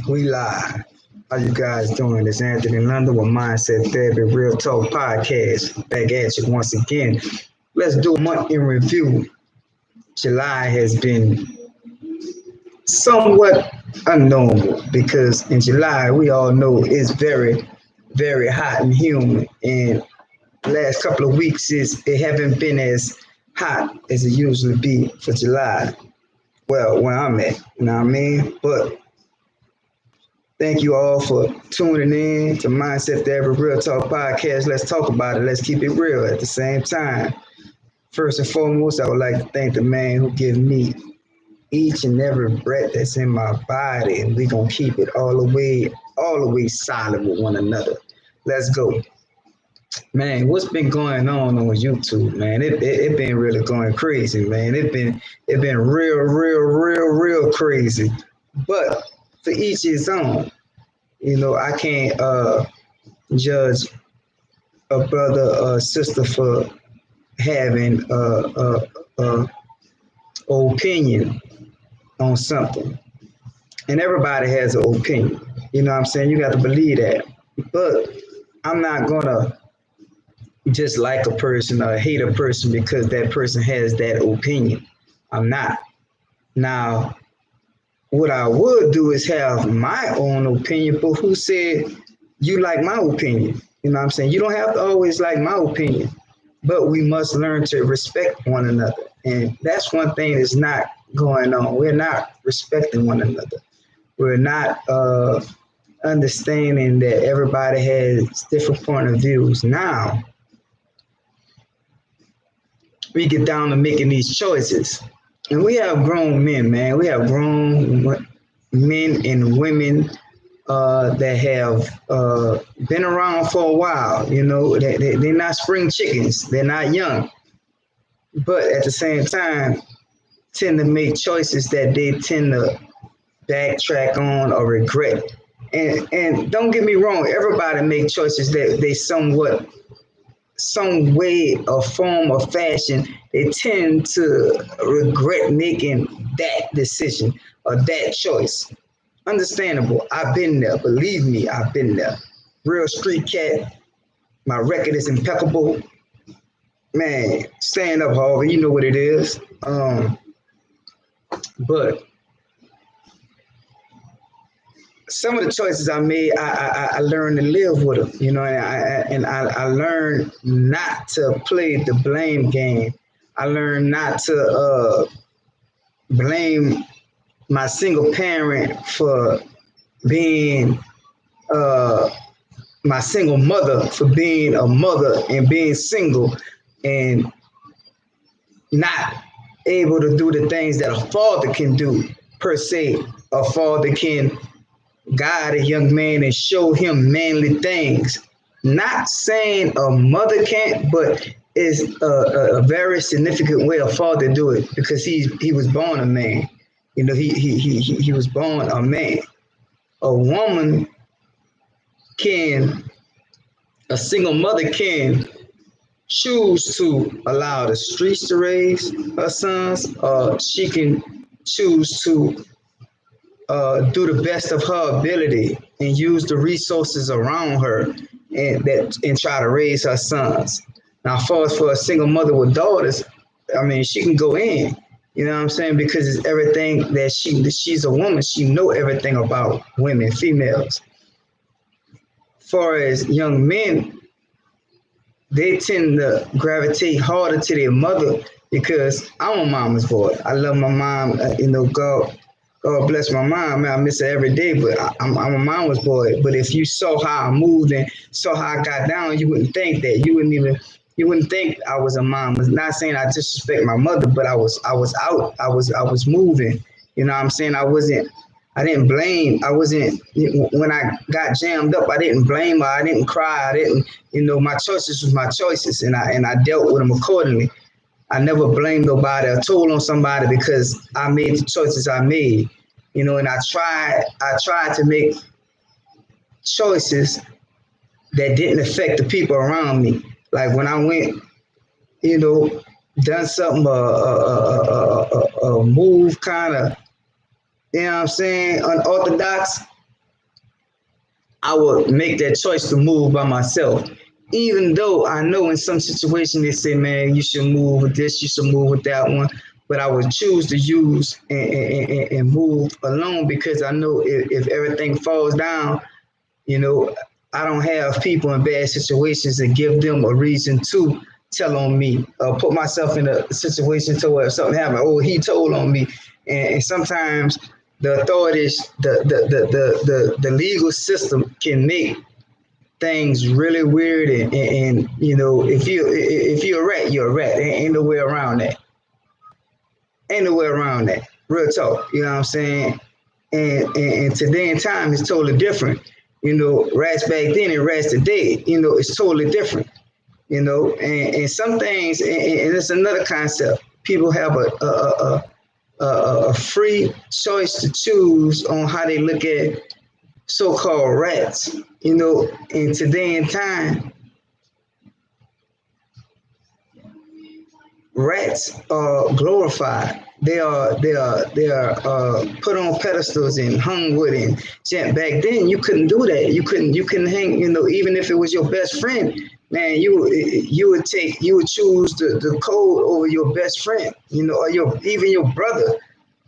We live. How you guys doing? It's Anthony London with Mindset Therapy Real Talk Podcast. Back at you once again. Let's do a month in review. July has been somewhat unnormal because in July we all know it's very, very hot and humid. And last couple of weeks it haven't been as hot as it usually be for July. Well, where I'm at, you know what I mean? But thank you all for tuning in to Mindset Therapy Real Talk Podcast. Let's talk about it. Let's keep it real at the same time. First and foremost, I would like to thank the man who gives me each and every breath that's in my body, and we're gonna keep it all the way solid with one another. Let's go. Man, what's been going on YouTube, man? It been really going crazy, man. It been real crazy. But for each his own. You know, I can't judge a brother or sister for having a opinion on something. And everybody has an opinion. You know what I'm saying? You got to believe that. But I'm not gonna just like a person or hate a person because that person has that opinion. I'm not. Now, what I would do is have my own opinion, but who said you like my opinion? You know what I'm saying? You don't have to always like my opinion, but we must learn to respect one another. And that's one thing that's not going on. We're not respecting one another. We're not understanding that everybody has different point of views. Now, we get down to making these choices. And we have grown men, man. We have grown men and women that have been around for a while. You know, they're not spring chickens. They're not young. But at the same time, tend to make choices that they tend to backtrack on or regret. And don't get me wrong, everybody make choices that they some way or form or fashion, they tend to regret making that decision or that choice. Understandable. I've been there. Believe me, I've been there. Real street cat. My record is impeccable. Man, stand up, Harvey. You know what it is. But some of the choices I made, I learned to live with them, you know, and I learned not to play the blame game. I learned not to blame my single parent for being my single mother for being a mother and being single and not able to do the things that a father can do per se. A father can guide a young man and show him manly things. Not saying a mother can't, but it's a very significant way a father do it because he was born a man. You know, he was born a man. A woman a single mother can choose to allow the streets to raise her sons, or she can choose to do the best of her ability and use the resources around her and try to raise her sons. Now, for a single mother with daughters, I mean, she can go in, you know what I'm saying? Because it's everything that she's a woman. She know everything about women, females. Far as young men, they tend to gravitate harder to their mother because I'm a mama's boy. I love my mom, God bless my mom, man. I miss her every day, but I'm a mama's boy. But if you saw how I moved and saw how I got down, you wouldn't think that. You wouldn't think I was a mom. I'm not saying I disrespect my mother, but I was out. I was moving. You know what I'm saying? I didn't blame. I wasn't, when I got jammed up, I didn't blame her. I didn't cry. I didn't, my choices was my choices, and I dealt with them accordingly. I never blamed nobody or told on somebody because I made the choices I made, and I tried to make choices that didn't affect the people around me. Like when I went, done something, a move kind of, you know what I'm saying, unorthodox, I would make that choice to move by myself. Even though I know in some situations they say, man, you should move with this, you should move with that one. But I would choose to use and move alone because I know if everything falls down, you know, I don't have people in bad situations and give them a reason to tell on me, put myself in a situation to where if something happened, oh, he told on me. And sometimes the authorities, the legal system can make things really weird. And you know, if you're a rat, you're a rat. Ain't no way around that. Ain't no way around that. Real talk. You know what I'm saying? And today in time is totally different. You know, rats back then and rats today, you know, it's totally different. You know, and some things, and it's another concept. People have a free choice to choose on how they look at so-called rats. You know, in today in time, rats are glorified. They are put on pedestals and hung with and back then you couldn't do that. You couldn't hang, you know, even if it was your best friend, man, you would choose the code over your best friend, you know, or even your brother.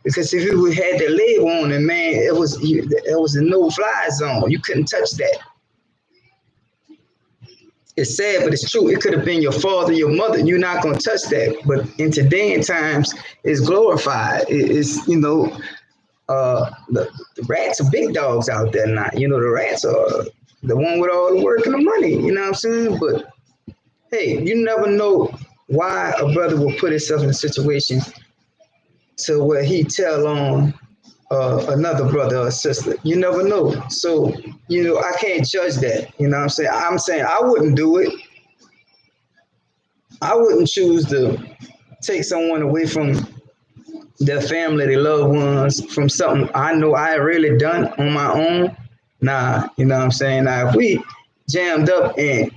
Because if you had that label on it, man, it was a no-fly zone. You couldn't touch that. It's sad, but it's true. It could have been your father, your mother. You're not gonna touch that. But in today's times, it's glorified. It's you know, the rats are big dogs out there now. You know, the rats are the one with all the work and the money. You know what I'm saying? But hey, you never know why a brother will put himself in a situation to where he tell on another brother or sister. You never know. So, you know, I can't judge that. You know what I'm saying? I'm saying I wouldn't do it. I wouldn't choose to take someone away from their family, their loved ones, from something I know I really done on my own. Nah, you know what I'm saying? Now, if we jammed up and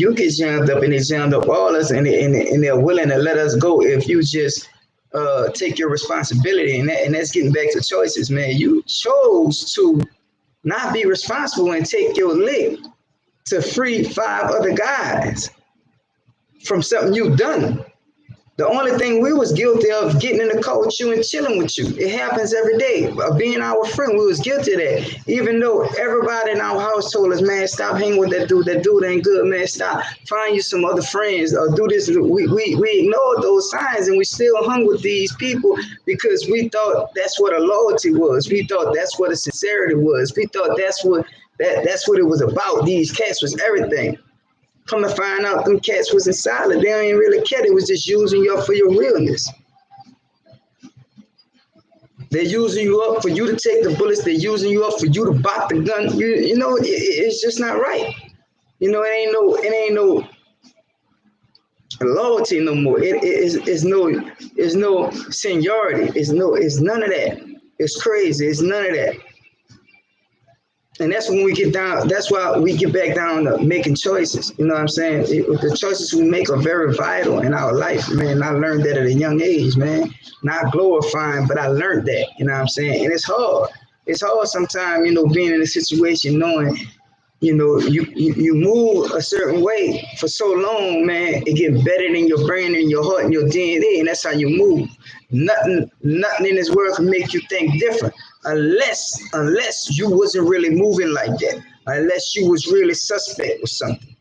you get jammed up and they jammed up all us and they're willing to let us go if you just take your responsibility, and that's getting back to choices, man. You chose to not be responsible and take your lick to free 5 other guys from something you've done. The only thing we was guilty of getting in the car with you and chilling with you. It happens every day. Being our friend, we was guilty of that. Even though everybody in our house told us, man, stop hanging with that dude. That dude ain't good, man. Stop. Find you some other friends or do this. We ignored those signs and we still hung with these people because we thought that's what a loyalty was. We thought that's what a sincerity was. We thought that's what it was about. These cats was everything. Come to find out, them cats wasn't solid. They ain't really care. They was just using you up for your realness. They're using you up for you to take the bullets. They're using you up for you to bop the gun. You know, it's just not right. You know, it ain't no loyalty no more. It's no seniority. It's none of that. It's crazy. It's none of that. And that's when we get down, that's why we get back down to making choices. You know what I'm saying? The choices we make are very vital in our life, man. I learned that at a young age, man. Not glorifying, but I learned that, you know what I'm saying? And it's hard. It's hard sometimes, you know, being in a situation knowing, you know, you move a certain way for so long, man, it gets better than your brain and your heart and your DNA, and that's how you move. Nothing in this world can make you think different. Unless you wasn't really moving like that, unless you was really suspect with something.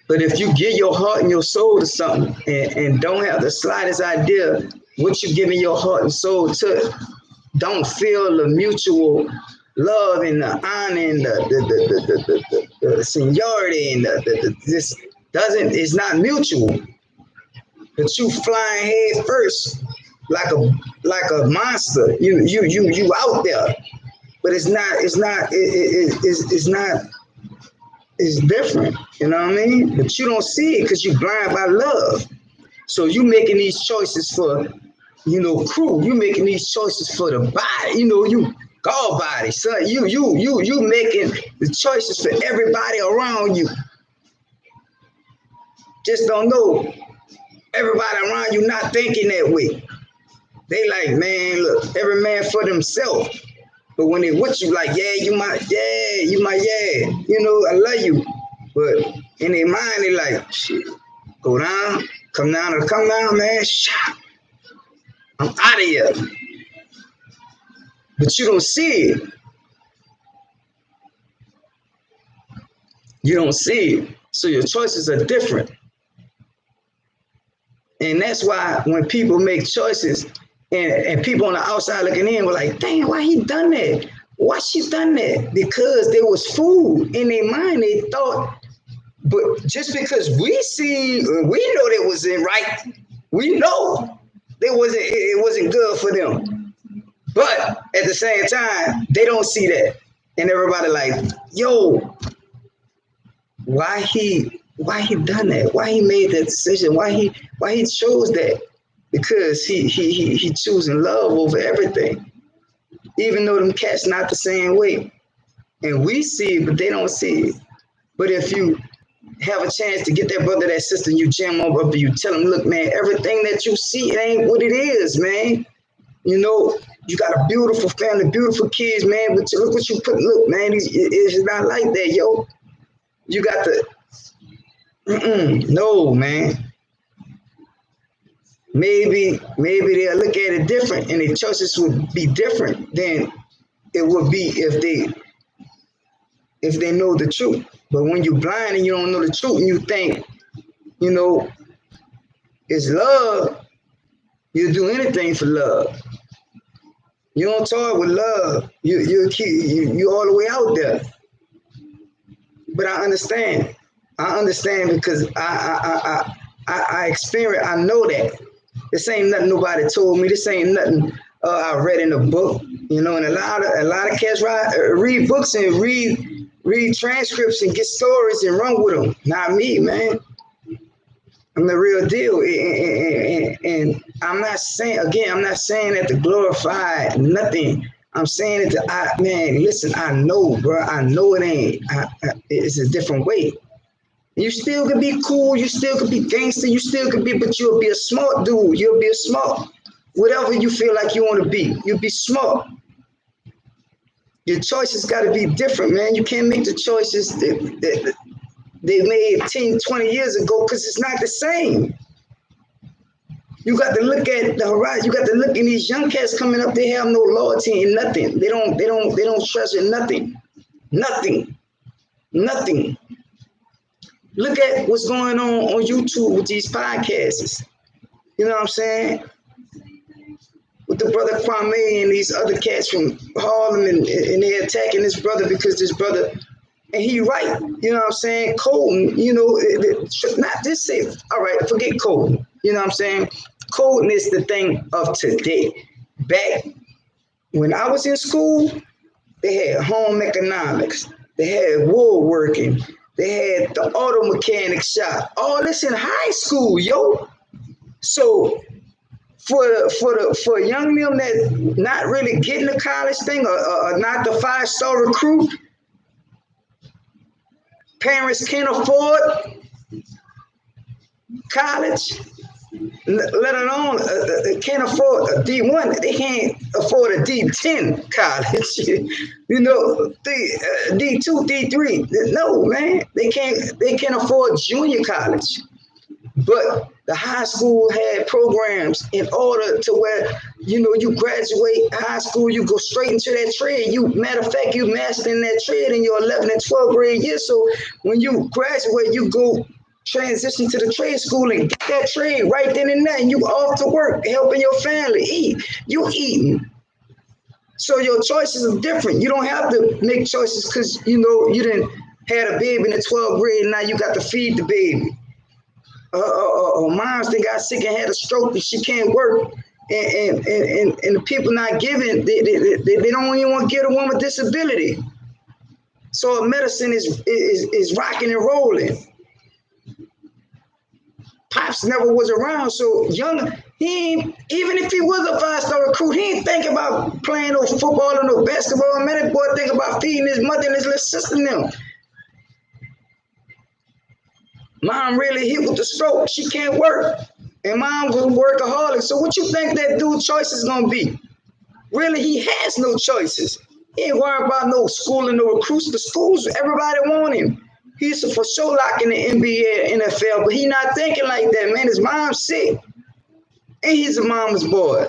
But if you give your heart and your soul to something and don't have the slightest idea what you're giving your heart and soul to, don't feel the mutual love and the honor and the seniority and this it's not mutual. But you flying head first like a monster. You out there, but it's different. You know what I mean? But you don't see it because you're blind by love. So you making these choices for, you know, crew. You making these choices for the body. You know, you God body, son. You making the choices for everybody around you. Just don't know. Everybody around you not thinking that way. They like, man, look, every man for themselves. But when they with you, like, you know, I love you. But in their mind, they like, shit, go down, come down, man. I'm out of here. But you don't see it. You don't see it. So your choices are different. And that's why when people make choices and people on the outside looking in were like, damn, why he done that? Why she done that? Because there was food in their mind. They thought, but just because we see, we know that wasn't right. We know it wasn't good for them. But at the same time, they don't see that. And everybody like, yo, why he done that? Why he made that decision? Why he chose that? Because he choosing love over everything. Even though them cats not the same way. And we see it, but they don't see it. But if you have a chance to get that brother, that sister, you jam them up and you tell them, look, man, everything that you see, it ain't what it is, man. You know, you got a beautiful family, beautiful kids, man, but look what you put, look, man, it's not like that, yo. You got the, no, man. Maybe they'll look at it different and their choices would be different than it would be if they know the truth. But when you're blind and you don't know the truth and you think, you know, it's love, you'll do anything for love. You don't toy with love. You all the way out there. But I understand. Because I experience. I know that this ain't nothing nobody told me. This ain't nothing I read in a book. You know, and a lot of cats read books and read transcripts and get stories and run with them. Not me, man. I'm the real deal. And I'm not saying that to glorify nothing. I'm saying it man, listen, I know, bro. I know it ain't. It's a different way. You still can be cool. You still can be gangster. You still can be, but you'll be a smart dude. You'll be a smart, whatever you feel like you want to be. You'll be smart. Your choices got to be different, man. You can't make the choices that they made 10, 20 years ago because it's not the same. You got to look at the horizon. You got to look at these young cats coming up. They have no loyalty in nothing. They don't treasure nothing. Nothing. Look at what's going on YouTube with these podcasts. You know what I'm saying? With the brother Kwame and these other cats from Harlem and they're attacking this brother because this brother, and he right, you know what I'm saying? Colton, you know, not just say, all right, forget Colton. You know what I'm saying? Colton is the thing of today. Back when I was in school, they had home economics, they had woodworking, they had the auto mechanic shop, all this in high school, yo. So for young men that not really getting the college thing or not the 5-star recruit, parents can't afford college, let alone can't afford a D1. They can't afford a D10 college. You know, D2, D3. No, man, they can't afford junior college. But the high school had programs in order to where, you know, you graduate high school, you go straight into that trade. Matter of fact, you mastering that trade in your 11th and 12th grade year. So when you graduate, you go transition to the trade school and get that trade right then and there. And you off to work, helping your family eat. You eating. So your choices are different. You don't have to make choices because, you know, you didn't had a baby in the 12th grade and now you got to feed the baby. Moms, they got sick and had a stroke and she can't work. And the people not giving, they don't even want to give a woman with disability. So medicine is rocking and rolling. Pops never was around, so young, even if he was a 5-star recruit, he ain't think about playing no football or no basketball. Man, that boy think about feeding his mother and his little sister now. Mom really hit with the stroke. She can't work. And mom was a workaholic. So what you think that dude's choice is going to be? Really, he has no choices. He ain't worried about no school and no recruits. The schools, everybody want him. He used to for sure lock in the NBA, NFL, but he not thinking like that, man. His mom's sick, and he's a mama's boy.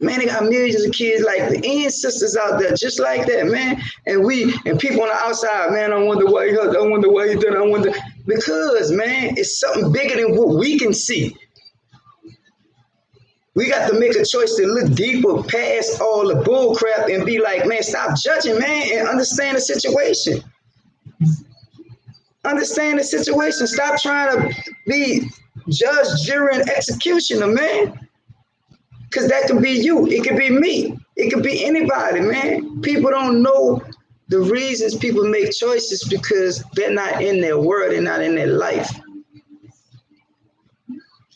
Man, they got millions of kids like the ancestors out there, just like that, man. And people on the outside, man, I wonder why he hurt. I wonder why he done. I wonder because, man, it's something bigger than what we can see. We got to make a choice to look deeper past all the bull crap and be like, man, stop judging, man, and understand the situation. Understand the situation. Stop trying to be judge, jury, and executioner, man. Because that can be you. It could be me. It could be anybody, man. People don't know the reasons people make choices because they're not in their world, they're not in their life.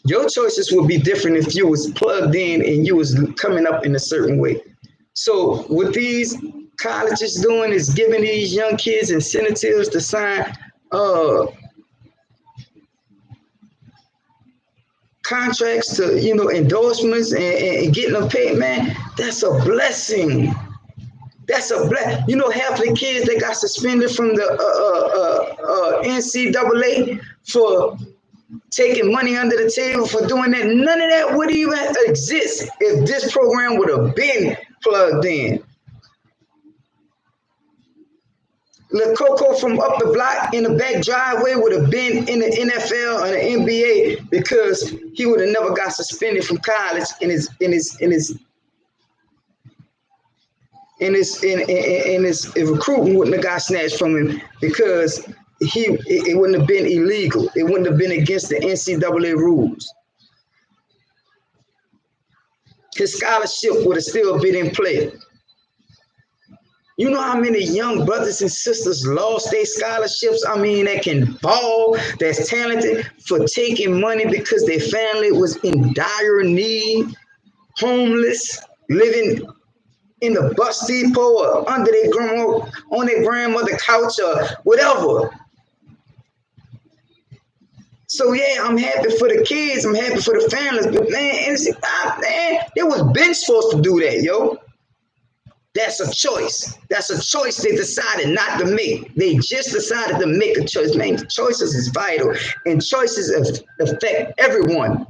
Your choices would be different if you was plugged in and you was coming up in a certain way. So what these colleges doing is giving these young kids incentives to sign contracts to, endorsements and getting them paid, man. That's a blessing. That's a blessing. Half the kids that got suspended from the NCAA for taking money under the table for doing that. None of that would even exist if this program would have been plugged in. Lil Coco from up the block in the back driveway would have been in the NFL or the NBA because he would have never got suspended from college and his recruitment wouldn't have got snatched from him because it wouldn't have been illegal. It wouldn't have been against the NCAA rules. His scholarship would have still been in play. You know how many young brothers and sisters lost their scholarships? I mean, that can ball, that's talented, for taking money because their family was in dire need, homeless, living in the bus depot or under their grandma, on their grandmother's couch or whatever. So yeah, I'm happy for the kids, I'm happy for the families, but man, they was been supposed to do that, yo. That's a choice. That's a choice they decided not to make. They just decided to make a choice. Man, choices is vital, and choices affect everyone.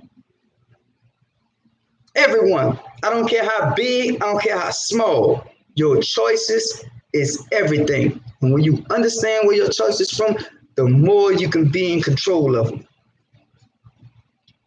Everyone. I don't care how big, I don't care how small. Your choices is everything. And when you understand where your choice is from, the more you can be in control of them.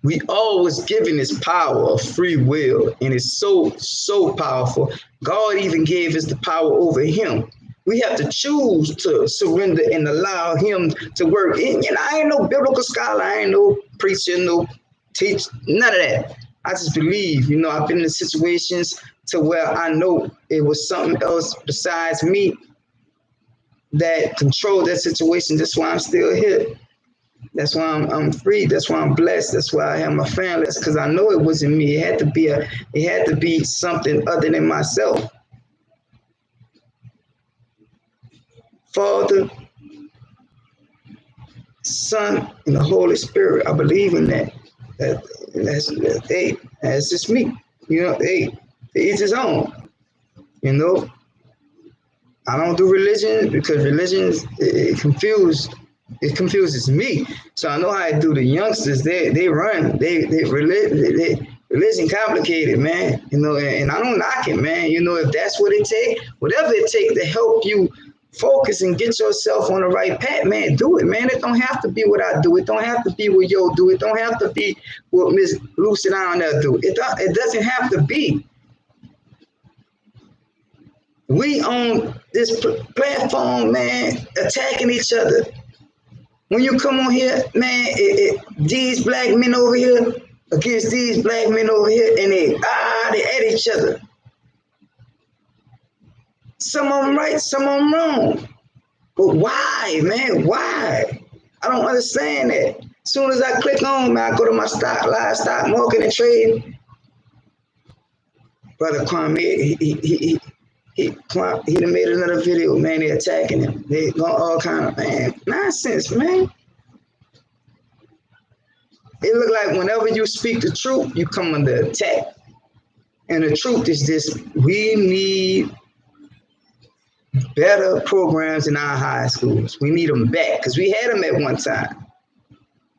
We always given this power of free will, and it's so, so powerful. God even gave us the power over him. We have to choose to surrender and allow him to work. And, I ain't no biblical scholar, I ain't no preacher, no teacher, none of that. I just believe, I've been in situations to where I know it was something else besides me that controlled that situation. That's why I'm still here. That's why I'm free. That's why I'm blessed. That's why I have my family. That's because I know it wasn't me. It had to be something other than myself. Father, Son, and the Holy Spirit. I believe in that. That's just me. Each his own. I don't do religion because religion it confuses me. So I know how to do the youngsters. They run. Religion complicated, man. And I don't knock it, man. If that's what it takes, whatever it takes to help you focus and get yourself on the right path, man, do it, man. It don't have to be what I do. It don't have to be what Yo do. It don't have to be what Miss Lucy down there do. It doesn't have to be. We on this platform, man, attacking each other. When you come on here, man, these black men over here against these black men over here, and they at each other. Some of them right, some of them wrong. But why, man? Why? I don't understand that. As soon as I click on, man, I go to my live stock market and trade. Brother Kwame, he done made another video, man. They attacking him. They going all kind of, man, nonsense, man. It look like whenever you speak the truth, you come under attack. And the truth is this: we need better programs in our high schools. We need them back because we had them at one time.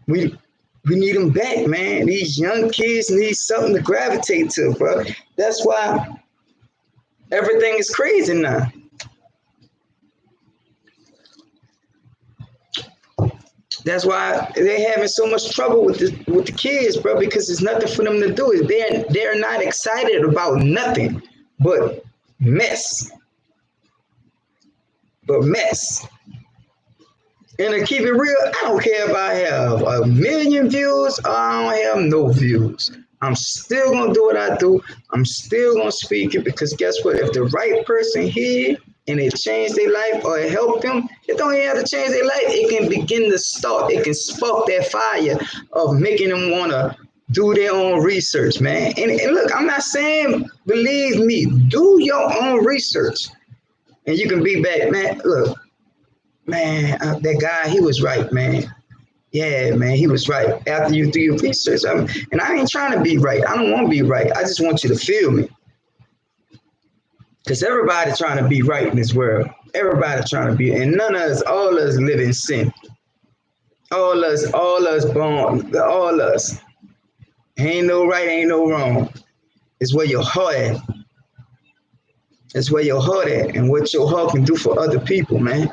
We need them back, man. These young kids need something to gravitate to, bro. That's why everything is crazy now. That's why they're having so much trouble with the kids, bro, because there's nothing for them to do. They're not excited about nothing but mess. But mess. And to keep it real, I don't care if I have 1 million views or I don't have no views. I'm still gonna do what I do. I'm still gonna speak it because guess what? If the right person hear and it changed their life or it helped them, it don't even have to change their life. It can begin to start. It can spark that fire of making them wanna do their own research, man. And look, I'm not saying believe me. Do your own research, and you can be back, man. Look, man, that guy, he was right, man. Yeah, man, he was right. After you do your research, and I ain't trying to be right. I don't want to be right. I just want you to feel me. Because everybody trying to be right in this world. Everybody trying to be, and none of us, all of us live in sin. All us born, all us. Ain't no right, ain't no wrong. It's where your heart at. It's where your heart at and what your heart can do for other people, man.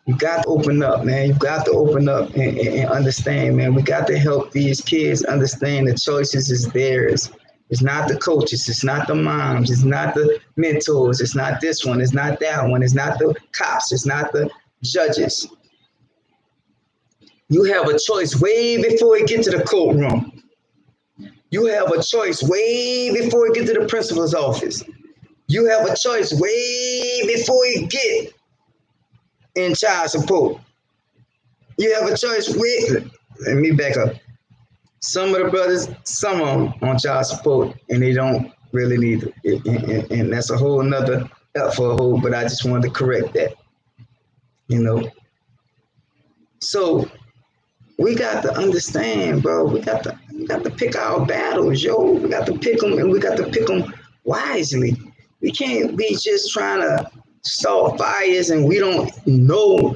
You got to open up, man. You got to open up and understand, man. We got to help these kids understand the choices is theirs. It's not the coaches. It's not the moms. It's not the mentors. It's not this one. It's not that one. It's not the cops. It's not the judges. You have a choice way before you get to the courtroom. You have a choice way before you get to the principal's office. You have a choice way before you get in child support. You have a choice with, let me back up. Some of the brothers, some of them on child support, and they don't really need it. And that's a whole nother up for a whole, but I just wanted to correct that. You know. So we got to understand, bro. We got to pick our battles, yo. We got to pick them, and we got to pick them wisely. We can't be just trying to start fires and we don't know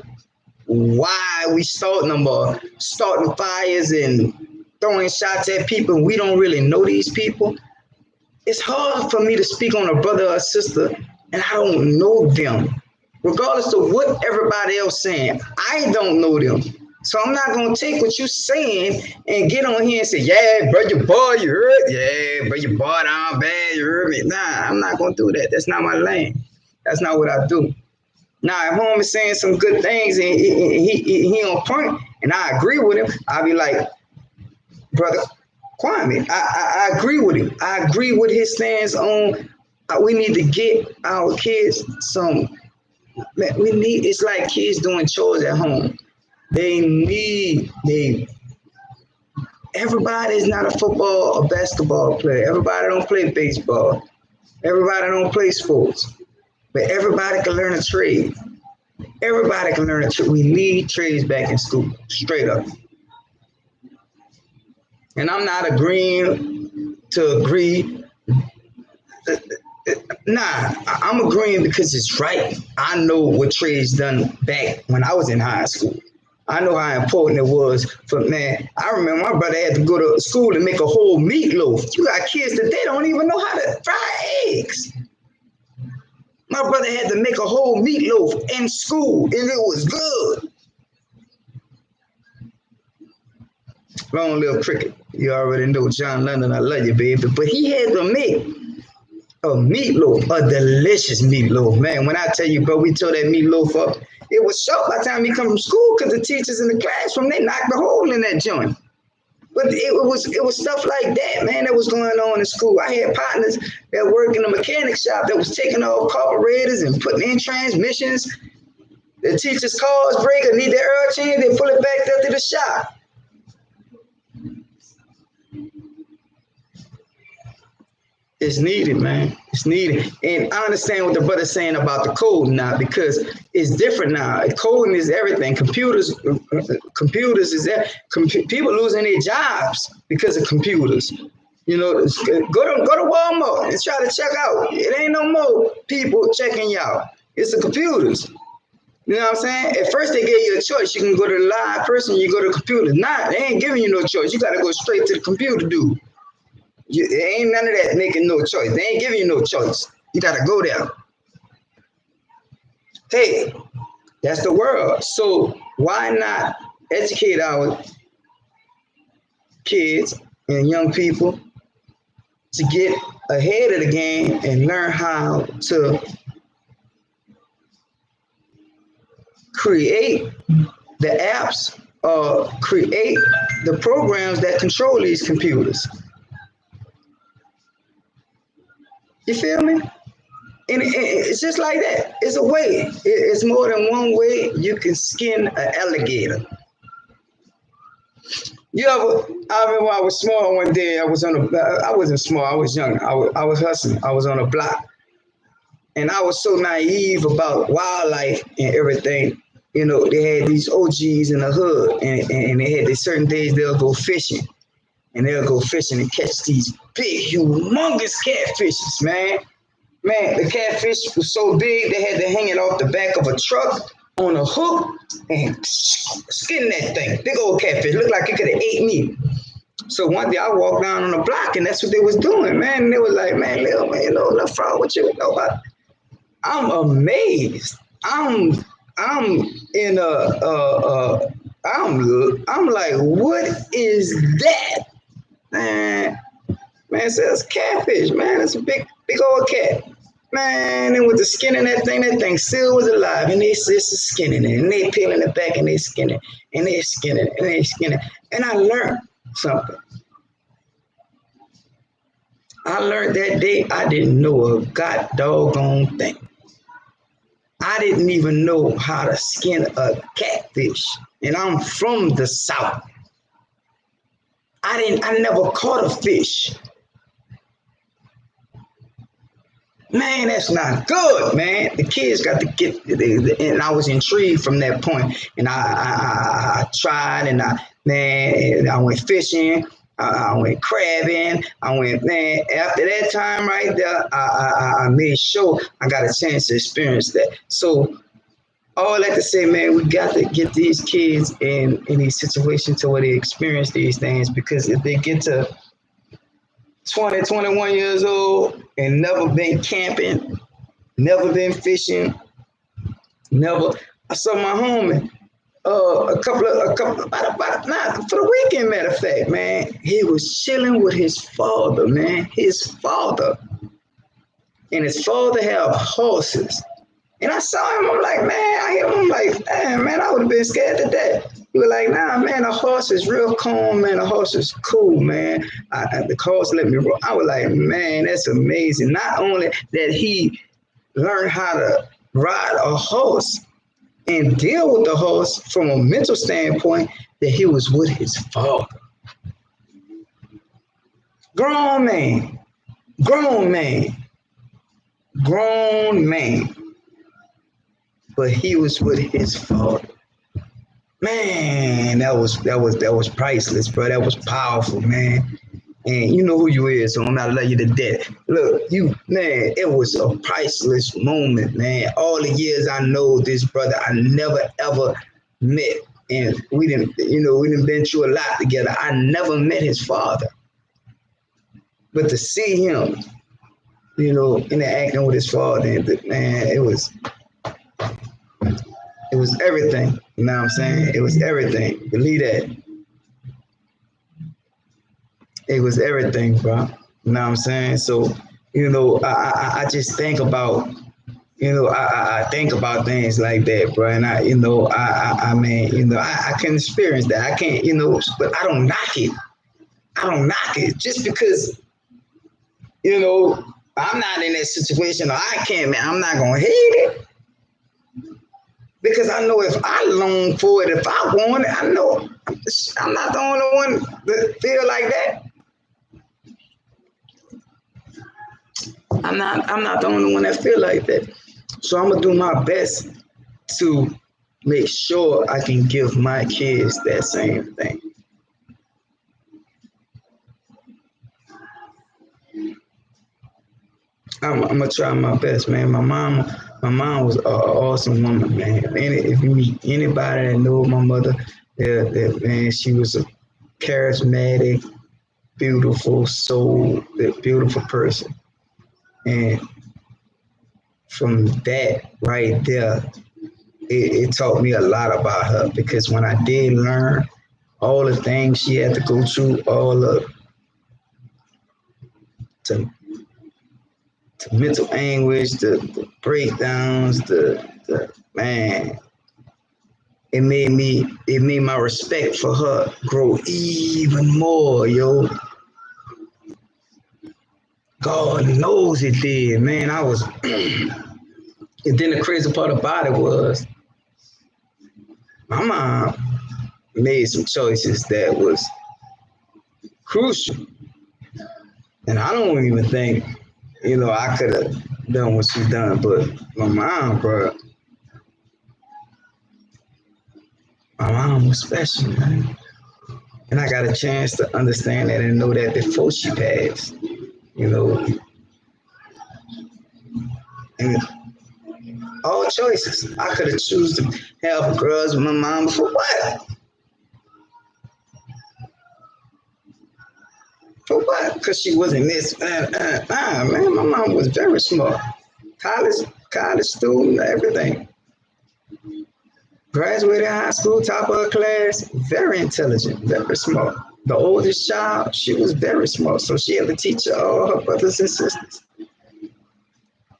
why we starting them or starting fires and throwing shots at people and we don't really know these people. It's hard for me to speak on a brother or sister and I don't know them. Regardless of what everybody else saying, I don't know them. So I'm not going to take what you're saying and get on here and say, yeah, bro, your boy, you heard? Yeah, bro, your boy down bad, you heard me? Nah, I'm not going to do that. That's not my lane. That's not what I do. Now, if home is saying some good things and he on point and I agree with him, I'll be like, brother, Kwame, I agree with him. I agree with his stance on we need to get our kids some, man, it's like kids doing chores at home. Everybody is not a football or basketball player. Everybody don't play baseball. Everybody don't play sports. But everybody can learn a trade. Everybody can learn a trade. We need trades back in school, straight up. And I'm not agreeing to agree. Nah, I'm agreeing because it's right. I know what trades done back when I was in high school. I know how important it was for, man, I remember my brother had to go to school and make a whole meatloaf. You got kids that they don't even know how to fry eggs. My brother had to make a whole meatloaf in school, and it was good. Long little cricket. You already know John Lennon, I love you, baby. But he had to make a meatloaf, a delicious meatloaf. Man, when I tell you, bro, we tore that meatloaf up. It was short by the time he come from school because the teachers in the classroom, they knocked the hole in that joint. But it was stuff like that, man, that was going on in school. I had partners that worked in a mechanic shop that was taking off carburetors and putting in transmissions. The teacher's cars break or need their oil change, they pull it back up to the shop. It's needed, man. It's needed. And I understand what the brother's saying about the code now because it's different now. Coding is everything. Computers is there. People losing their jobs because of computers. You know, go to Walmart and try to check out. It ain't no more people checking y'all. It's the computers. You know what I'm saying? At first they gave you a choice. You can go to the live person, you go to the computer. Nah, they ain't giving you no choice. You gotta go straight to the computer, dude. There ain't none of that making no choice. They ain't giving you no choice. You gotta go there. Hey, that's the world. So why not educate our kids and young people to get ahead of the game and learn how to create the apps or create the programs that control these computers. You feel me? And it's just like that. It's a way. It's more than one way you can skin an alligator. I remember when I was small one day, I wasn't small, I was young. I was hustling. I was on a block. And I was so naive about wildlife and everything. You know, they had these OGs in the hood, and they had these certain days they'll go fishing. And they'll go fishing and catch these big, humongous catfishes, man. Man, the catfish was so big they had to hang it off the back of a truck on a hook and skin that thing. Big old catfish. Looked like it could have ate me. So one day I walked down on the block and that's what they was doing, man. And they was like, man, little man, little frog, what you know about? I'm amazed. I'm in I'm like, what is that? Man, it says catfish, man. It's a big old cat. Man, and with the skin in that thing still was alive. And they just skinning it. And they peeling it back and they skinning it. And they skinning it. And they skinning it. And I learned something. I learned that day I didn't know a god doggone thing. I didn't even know how to skin a catfish. And I'm from the South. I never caught a fish. Man, that's not good, man. The kids got to get, and I was intrigued from that point. And I tried, and I went fishing. I went crabbing. Man, after that time right there, I made sure I got a chance to experience that. So all that to say, man, we got to get these kids in these situations to where they experience these things, because if they get to 20, 21 years old and never been camping, never been fishing, never. I saw my homie not for the weekend, matter of fact, man. He was chilling with his father, man. His father. And his father have horses. And I saw him, I'm like, man, I hit him, I'm like, damn, man, I would have been scared to death. He was like, nah, man, the horse is real calm, man. The horse is cool, man. The horse let me roll. I was like, man, that's amazing. Not only that he learned how to ride a horse and deal with the horse from a mental standpoint, that he was with his father. Grown man. But he was with his father. Man, that was priceless, bro. That was powerful, man. And you know who you is, so I'm not letting you to death. Look, man, it was a priceless moment, man. All the years I know this brother, I never ever met, and we didn't been through a lot together. I never met his father, but to see him, interacting with his father, and man, it was everything. You know what I'm saying? It was everything. Believe that. It was everything, bro. You know what I'm saying? So, I just think about, I think about things like that, bro. And I can experience that. I can't, but I don't knock it. Just because, I'm not in that situation, or I can't, man, I'm not going to hate it. Because I know if I long for it, if I want it, I know I'm not the only one that feel like that. I'm not the only one that feel like that. So I'm gonna do my best to make sure I can give my kids that same thing. I'm gonna try my best, man. My mom My mom was an awesome woman, man. If you meet anybody that knows my mother, man, she was a charismatic, beautiful soul, a beautiful person. And from that right there, it taught me a lot about her because when I did learn all the things she had to go through, all the mental anguish, the breakdowns, the man, it made my respect for her grow even more, yo. God knows it did, man. I was and then the crazy part about it was my mom made some choices that was crucial. And I don't even think, I could have done what she done, but my mom, bro, my mom was special, man. And I got a chance to understand that and know that before she passed, you know, and all choices. I could have choose to have girls with my mom for what? For what? Because she wasn't this. Man, my mom was very smart. College student, everything. Graduated high school, top of her class, very intelligent, very smart. The oldest child, she was very smart. So she had to teach all her brothers and sisters.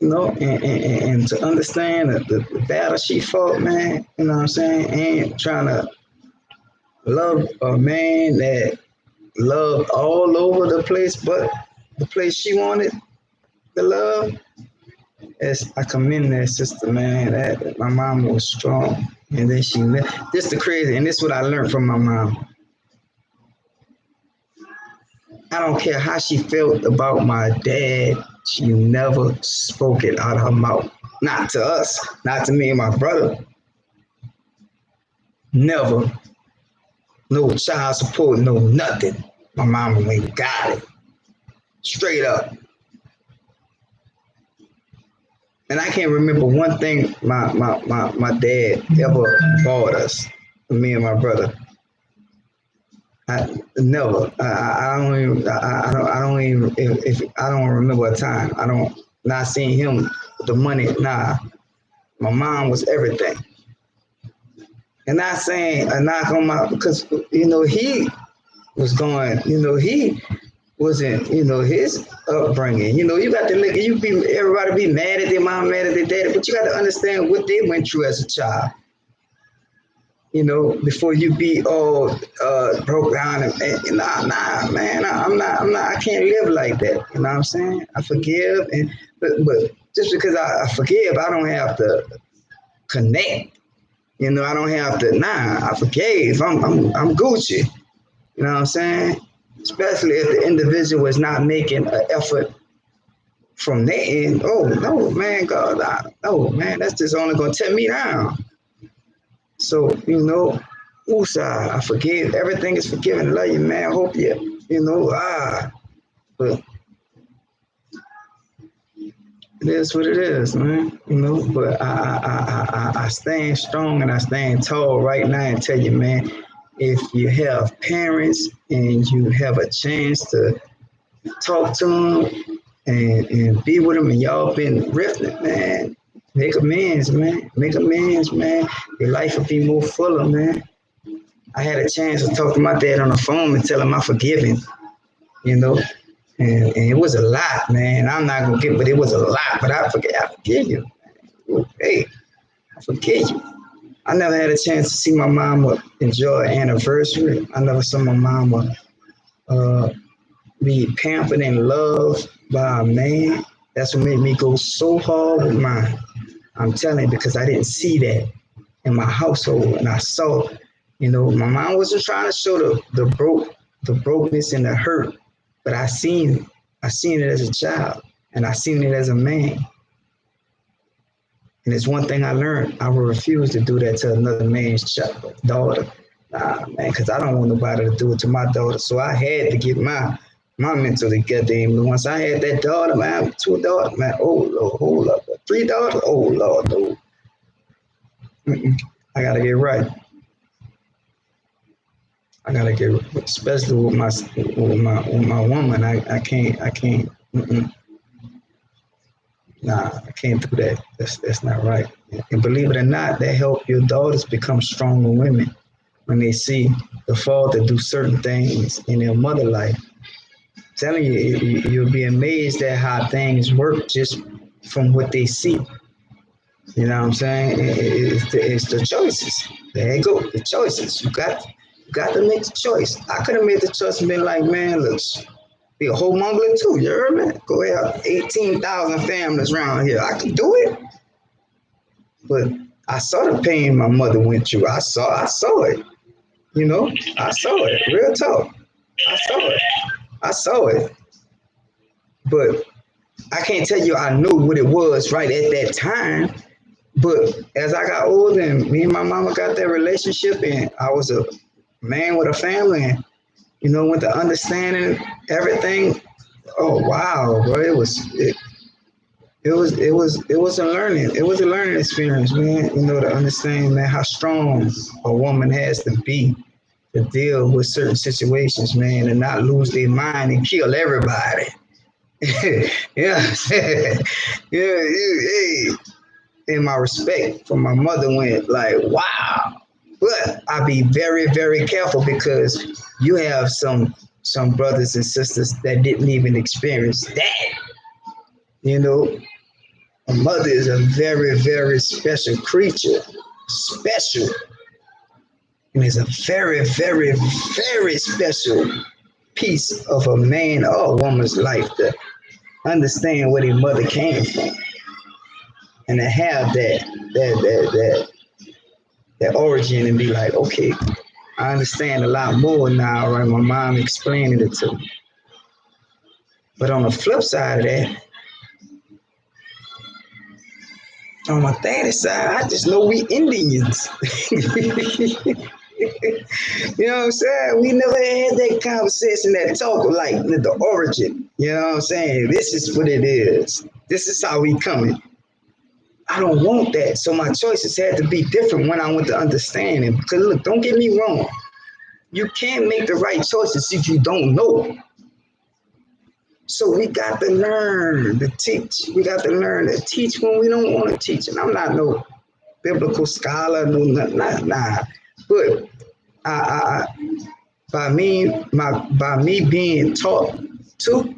And to understand the battle she fought, man, you know what I'm saying? And trying to love a man that loved all over the place, but the place she wanted the love. As I commend that sister, man. That my mom was strong, and then she left. This the crazy, and this is what I learned from my mom. I don't care how she felt about my dad. She never spoke it out of her mouth. Not to us, not to me and my brother. Never. No child support, no nothing. My mama went got it. Straight up. And I can't remember one thing my dad ever bought us, me and my brother. I never. I don't even. I don't even. If I don't remember a time, I don't. Not seeing him with the money. Nah, my mom was everything. And not saying a knock on my because he was going. He wasn't. His upbringing. You got to look. Everybody be mad at their mom, mad at their daddy, but you got to understand what they went through as a child. Before you be all broke down and nah, man, I'm not, I can't live like that. You know what I'm saying? I forgive, but just because I forgive, I don't have to connect. I don't have to. Nah, I forgave. I'm Gucci. You know what I'm saying? Especially if the individual is not making an effort from their end. Oh no, man, God, no, man, that's just only gonna tear me down. So, Usa, I forgive. Everything is forgiven. Love you, man. Hope you, but it is what it is, man. But I stand strong and I stand tall right now and tell you, man, if you have parents and you have a chance to talk to them and be with them and y'all been rifting, man, make amends, man. Make amends, man. Your life will be more fuller, man. I had a chance to talk to my dad on the phone and tell him I forgive him, and it was a lot, man. I'm not gonna get, but it was a lot. But I forgive you. Hey, I forgive you. I never had a chance to see my mama enjoy an anniversary. I never saw my mama be pampered and loved by a man. That's what made me go so hard with mine. I'm telling you, because I didn't see that in my household, and I saw, my mom wasn't trying to show the brokenness and the hurt, but I seen it as a child, and I seen it as a man. And it's one thing I learned: I will refuse to do that to another man's daughter. Nah, man, because I don't want nobody to do it to my daughter. So I had to get my mental together. And once I had that daughter, man, two daughters, man, oh Lord, hold up. $3? Oh Lord, no. I gotta get right. I gotta get, especially with my woman. I can't. Nah, I can't do that. That's not right. And believe it or not, that help your daughters become stronger women when they see the father do certain things in their mother life. I'm telling you, you'll be amazed at how things work just from what they see. You know what I'm saying? It's the choices. There you go, the choices. You got to make the choice. I could have made the choice and been like, man, look, be a whole mongler too. You heard me? Go ahead, 18,000 families around here. I could do it, but I saw the pain my mother went through. I saw it. You know, I saw it. Real talk. I saw it. I saw it. But I can't tell you I knew what it was right at that time. But as I got older and me and my mama got that relationship and I was a man with a family and, with the understanding everything, oh wow, bro. It was a learning. It was a learning experience, man. To understand, man, how strong a woman has to be to deal with certain situations, man, and not lose their mind and kill everybody. Yeah. Yeah, hey. And my respect for my mother went like, wow. But I be very, very careful because you have some brothers and sisters that didn't even experience that. You know, a mother is a very, very special creature. Special. And it's a very, very, very special piece of a man or a woman's life to understand where their mother came from. And to have that origin and be like, okay, I understand a lot more now, right? My mom explaining it to me. But on the flip side of that, on my daddy's side, I just know we Indians. You know what I'm saying? We never had that conversation, that talk like the origin. You know what I'm saying? This is what it is. This is how we coming. I don't want that. So my choices had to be different when I went to understanding. Because look, don't get me wrong. You can't make the right choices if you don't know. So we got to learn to teach. We got to learn to teach when we don't want to teach. And I'm not no biblical scholar, no, nah. But by me being taught to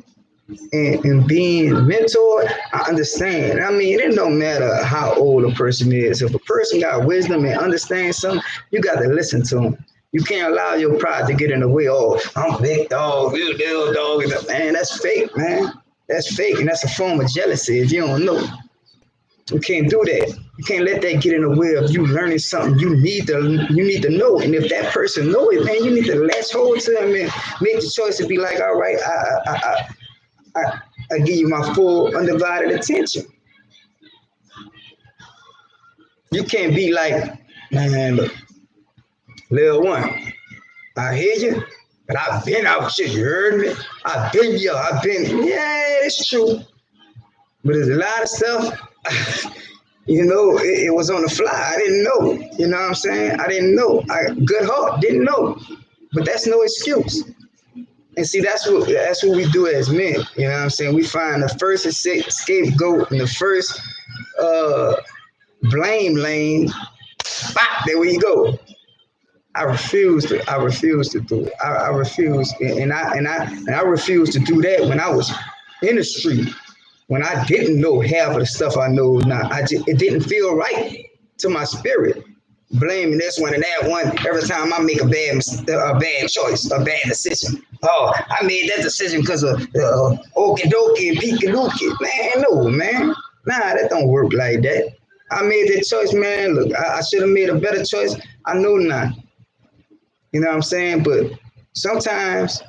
and being mentored, I understand. I mean, it don't matter how old a person is. If a person got wisdom and understands something, you got to listen to them. You can't allow your pride to get in the way. Oh, I'm big dog, you little dog. Man, that's fake, man. That's fake, and that's a form of jealousy if you don't know. You can't do that. You can't let that get in the way of you learning something you need to know. And if that person know it, man, you need to latch hold to them and make the choice to be like, all right, I give you my full undivided attention. You can't be like, man, look, little one, I hear you, but I've been out here, you heard me? Yeah, it's true. But there's a lot of stuff, it was on the fly. I didn't know. You know what I'm saying? I didn't know. Good heart, didn't know. But that's no excuse. And see, that's what we do as men. You know what I'm saying? We find the first scapegoat and the first blame lane. Bop, there we go. I refuse to do it. I refuse, and I refuse to do that when I was in the street, when I didn't know half of the stuff I know now. It didn't feel right to my spirit. Blaming this one and that one every time I make a bad choice, a bad decision. Oh, I made that decision because of okie dokie and peaky dookie. Man, no, man. Nah, that don't work like that. I made that choice, man. Look, I should have made a better choice. I know now. You know what I'm saying? But sometimes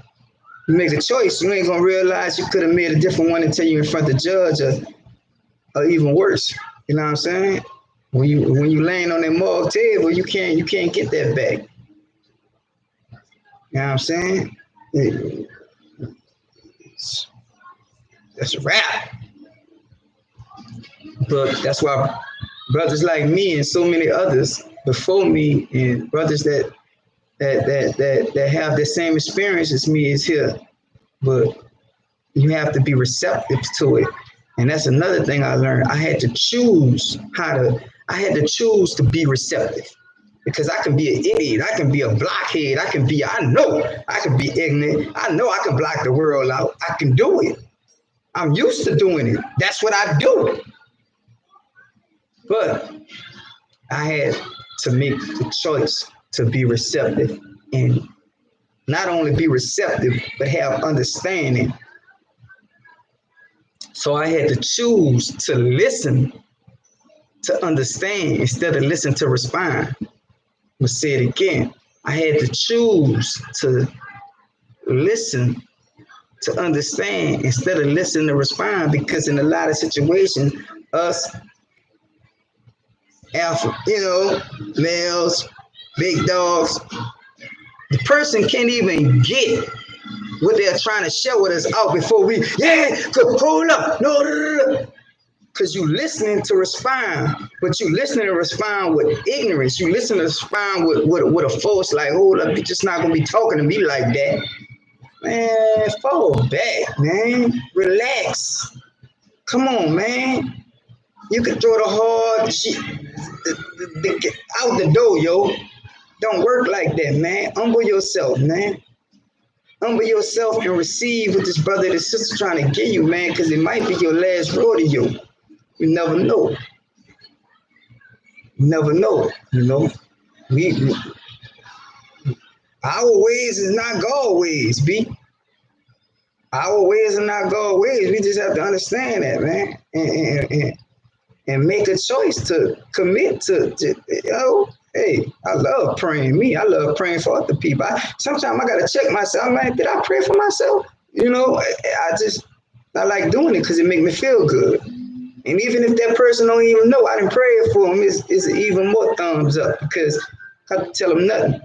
you make a choice, you ain't gonna realize you could have made a different one until you're in front of the judge or even worse. You know what I'm saying? When you laying on that morgue table, you can't get that back. You know what I'm saying? That's a wrap. But that's why brothers like me and so many others before me and brothers that have the same experience as me is here. But you have to be receptive to it. And that's another thing I learned. I had to choose to be receptive. Because I can be an idiot, I can be a blockhead, I can be ignorant, I know I can block the world out. I can do it. I'm used to doing it. That's what I do. But I had to make the choice to be receptive, and not only be receptive, but have understanding. So I had to choose to listen to understand instead of listen to respond. I'm gonna say it again. I had to choose to listen to understand instead of listen to respond, because in a lot of situations, us alpha, males, big dogs, the person can't even get what they're trying to share with us out before hold up, no, because you listening to respond, but you listening to respond with ignorance. You listening to respond with a force like, hold up, you're just not gonna be talking to me like that. Man, fall back, man. Relax. Come on, man. You can throw the hard shit out the door, yo. Don't work like that, man. Humble yourself, man. Humble yourself and receive what this brother and sister trying to give you, man, because it might be your last rodeo. You never know. You never know, We our ways is not God ways, B. Our ways are not God ways. We just have to understand that, man, and make a choice to commit to hey, I love praying. I love praying for other people. Sometimes I gotta check myself. I'm like, did I pray for myself? I like doing it because it makes me feel good. And even if that person don't even know I didn't pray for them, it's even more thumbs up because I have to tell them nothing.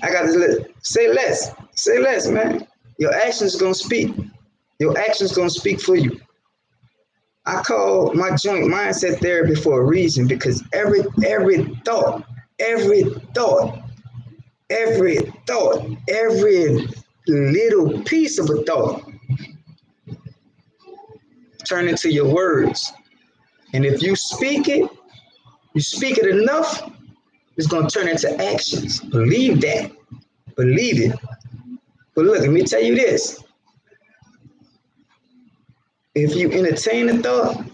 I got to say less, man. Your actions gonna speak. Your actions gonna speak for you. I call my joint mindset therapy for a reason, because every thought, every little piece of a thought turn into your words. And if you speak it enough, it's going to turn into actions. Believe that. Believe it. But look, let me tell you this. If you entertain a thought,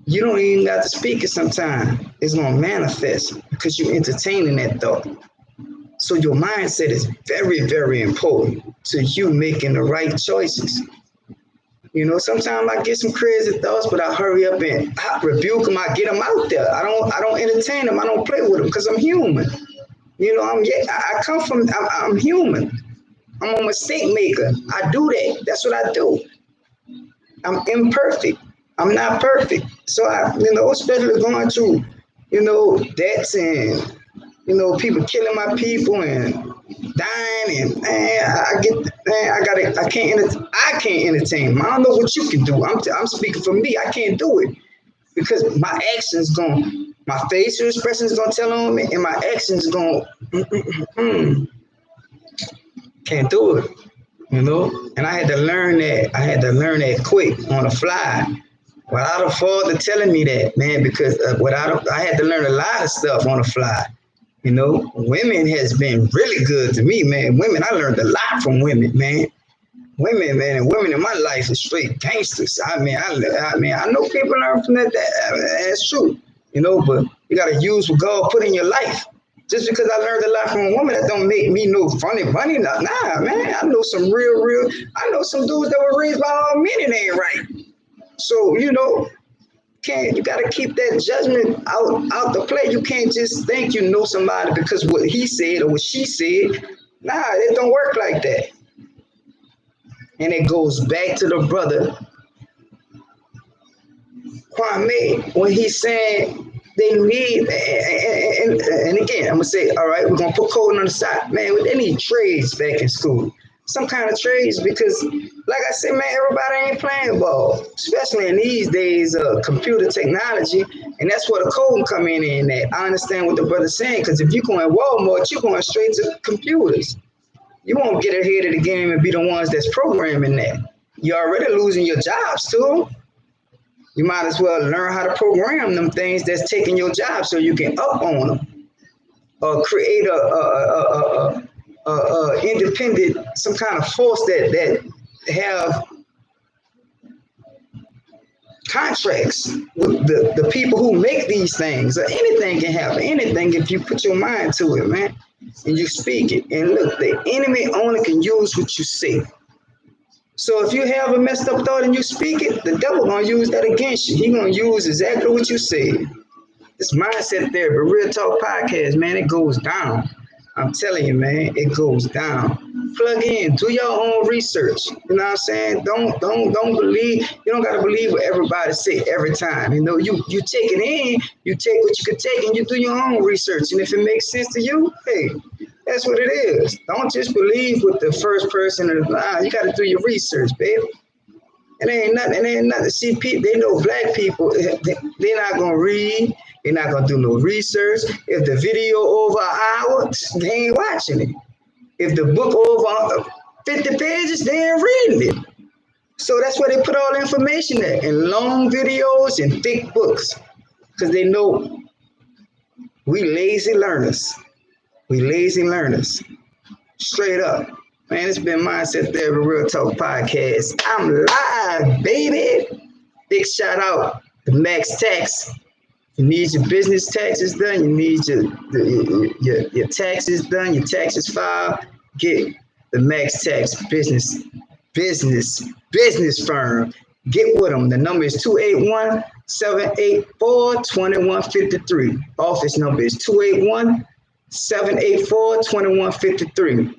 you don't even got to speak it sometimes. It's going to manifest because you're entertaining that thought. So your mindset is very, very important to you making the right choices. Sometimes I get some crazy thoughts, but I hurry up and I rebuke them. I get them out there. I don't entertain them. I don't play with them because I'm human. I'm human. I'm a mistake maker. I do that. That's what I do. I'm imperfect. I'm not perfect. So especially going through, debts and, people killing my people and dying, and I can't entertain them. I don't know what you can do. I'm speaking for me. I can't do it because my facial expression is gonna tell on me, and my actions gonna can't do it. And I had to learn that. I had to learn that quick on the fly. Without a father telling me that, man, because I had to learn a lot of stuff on the fly. Women has been really good to me, man. Women, I learned a lot from women, man. Women in my life is straight gangsters. I know people learn from that. That's true, but you gotta use what God put in your life. Just because I learned a lot from a woman, that don't make me no funny bunny. Nah, man. I know some real. I know some dudes that were raised by all men and they ain't right. So, you gotta keep that judgment out the play. You can't just think you know somebody because what he said or what she said. Nah, it don't work like that. And it goes back to the brother Kwame when he's saying they need, and again, I'm gonna say, all right, we're gonna put coding on the side. Man, they need trades back in school. some kind of trades because, like I said, man, everybody ain't playing ball, especially in these days of computer technology, and that's where the coding come in at. I understand what the brother's saying because if you go in Walmart, you're going straight to computers. You won't get ahead of the game and be the ones that's programming that. You're already losing your jobs too. You might as well learn how to program them things that's taking your job so you can up on them or create a independent, some kind of force that have contracts with the people who make these things. Or anything can happen. Anything if you put your mind to it, man, and you speak it. And look, the enemy only can use what you say. So if you have a messed up thought and you speak it, the devil gonna use that against you. He gonna use exactly what you said. This mindset therapy, Real Talk Podcast, man, it goes down. I'm telling you, man, it goes down. Plug in, do your own research. You know what I'm saying? Don't believe. You don't gotta believe what everybody say every time. You know, you take it in, you take what you can take, and you do your own research. And if it makes sense to you, hey, that's what it is. Don't just believe what the first person or you got to do your research, baby. It ain't nothing. It ain't nothing. See, they know black people. They're not gonna read. They're not gonna do no research. If the video over an hour, they ain't watching it. If the book over 50 pages, they ain't reading it. So that's where they put all the information at, in long videos and thick books, because they know we lazy learners. We lazy learners. Straight up. Man, it's been Mindset Therapy Real Talk Podcast. I'm live, baby. Big shout out to Max Tax. You need your business taxes done. You need your taxes done, your taxes filed. Get the Max Tax business firm. Get with them. The number is 281-784-2153. Office number is 281-784-2153.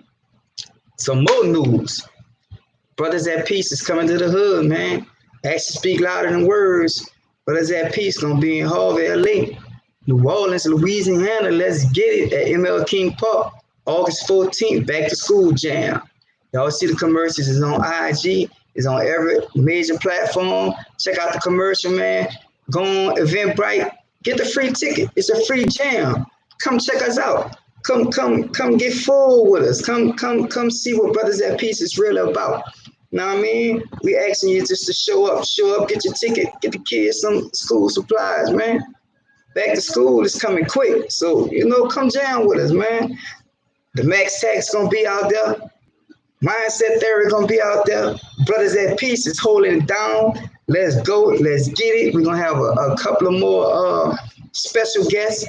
Some more news. Brothers at Peace is coming to the hood, man. Actions speak louder than words. Brothers at Peace gonna be in Harvey, LA, New Orleans, Louisiana. Let's get it at ML King Park, August 14th. Back to school jam. Y'all see the commercials. It's on IG. It's on every major platform. Check out the commercial, man. Go on Eventbrite. Get the free ticket. It's a free jam. Come check us out. Come get full with us. Come see what Brothers at Peace is really about. Know what I mean? We asking you just to show up, get your ticket, get the kids some school supplies, man. Back to school is coming quick. So, come jam with us, man. The Max Tax gonna be out there. Mindset Therapy gonna be out there. Brothers at Peace is holding it down. Let's go. Let's get it. We're gonna have a couple of more special guests.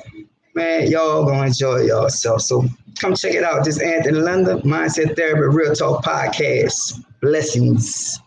Man, y'all gonna enjoy yourself. So come check it out. This is Anthony London, Mindset Therapy, Real Talk Podcast. Blessings.